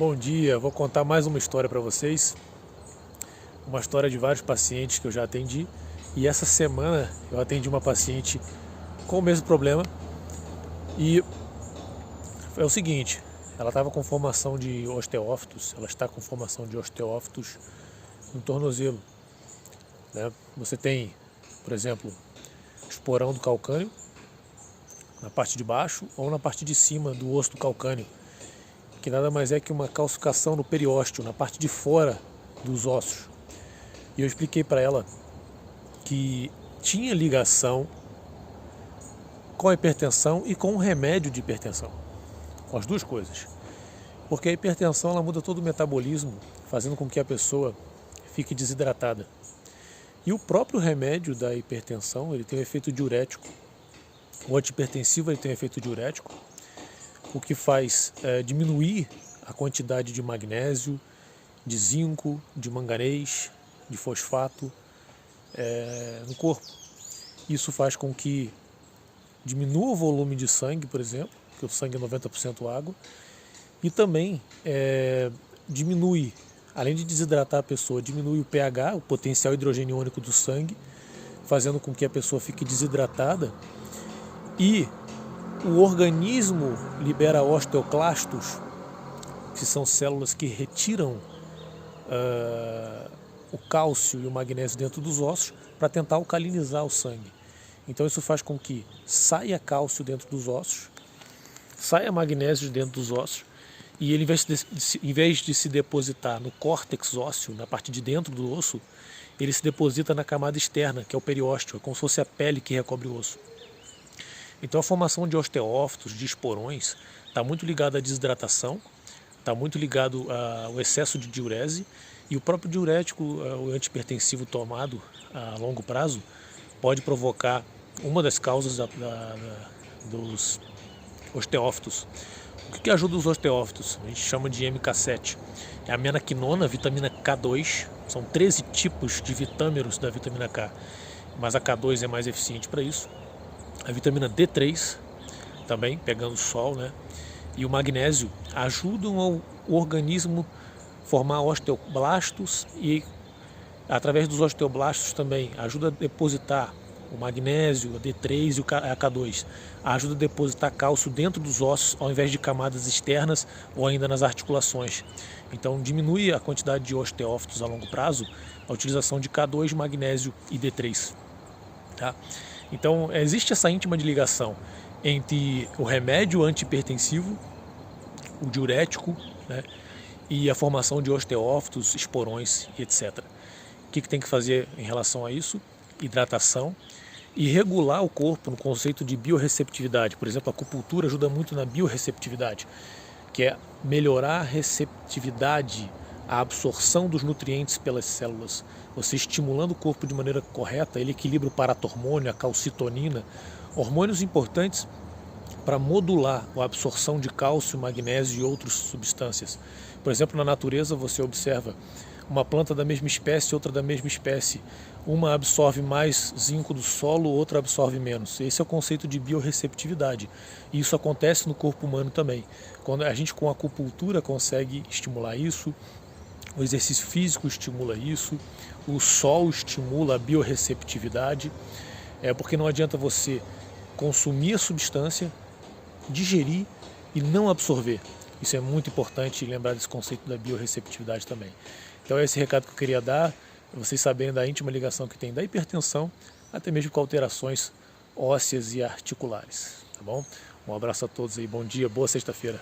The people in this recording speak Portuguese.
Bom dia, vou contar mais uma história para vocês. Uma história de vários pacientes que eu já atendi. E essa semana eu atendi uma paciente com o mesmo problema. E é o seguinte, ela estava com formação de osteófitos, ela está com formação de osteófitos no tornozelo, né? Você tem, por exemplo, esporão do calcâneo na parte de baixo ou na parte de cima do osso do calcâneo, que nada mais é que uma calcificação no periósteo, na parte de fora dos ossos. E eu expliquei para ela que tinha ligação com a hipertensão e com o remédio de hipertensão, com as duas coisas. Porque a hipertensão ela muda todo o metabolismo, fazendo com que a pessoa fique desidratada. E o próprio remédio da hipertensão, ele tem um efeito diurético. O antihipertensivo ele tem um efeito diurético, o que faz diminuir a quantidade de magnésio, de zinco, de manganês, de fosfato no corpo. Isso faz com que diminua o volume de sangue, por exemplo, porque o sangue é 90% água, e também diminui, além de desidratar a pessoa, diminui o pH, o potencial hidrogeniônico do sangue, fazendo com que a pessoa fique desidratada, e o organismo libera osteoclastos, que são células que retiram o cálcio e o magnésio dentro dos ossos para tentar alcalinizar o sangue. Então isso faz com que saia cálcio dentro dos ossos, saia magnésio dentro dos ossos, e ele, em vez de se depositar no córtex ósseo, na parte de dentro do osso, ele se deposita na camada externa, que é o periósteo, é como se fosse a pele que recobre o osso. Então a formação de osteófitos, de esporões, está muito ligada à desidratação, está muito ligado ao excesso de diurese, e o próprio diurético, o antihipertensivo tomado a longo prazo, pode provocar uma das causas dos osteófitos. O que ajuda os osteófitos? A gente chama de MK7. É a menaquinona, vitamina K2, são 13 tipos de vitâmeros da vitamina K, mas a K2 é mais eficiente para isso. A vitamina D3, também pegando sol, né? E o magnésio ajudam o organismo a formar osteoblastos e, através dos osteoblastos também, ajuda a depositar o magnésio, a D3 e a K2. Ajuda a depositar cálcio dentro dos ossos, ao invés de camadas externas ou ainda nas articulações. Então diminui a quantidade de osteófitos a longo prazo a utilização de K2, magnésio e D3. Tá? Então existe essa íntima ligação entre o remédio antihipertensivo, o diurético, né, e a formação de osteófitos, esporões e etc. O que tem que fazer em relação a isso? Hidratação e regular o corpo no conceito de biorreceptividade. Por exemplo, a acupuntura ajuda muito na biorreceptividade, que é melhorar a receptividade, a absorção dos nutrientes pelas células. Você estimulando o corpo de maneira correta, ele equilibra o paratormônio, a calcitonina, hormônios importantes para modular a absorção de cálcio, magnésio e outras substâncias. Por exemplo, na natureza você observa uma planta da mesma espécie, outra da mesma espécie. Uma absorve mais zinco do solo, outra absorve menos. Esse é o conceito de biorreceptividade. E isso acontece no corpo humano também. Quando a gente com a acupuntura consegue estimular isso, o exercício físico estimula isso, o sol estimula a biorreceptividade, porque não adianta você consumir a substância, digerir e não absorver. Isso é muito importante lembrar desse conceito da biorreceptividade também. Então é esse recado que eu queria dar, vocês sabendo da íntima ligação que tem da hipertensão, até mesmo com alterações ósseas e articulares. Tá bom? Um abraço a todos aí, bom dia, boa sexta-feira.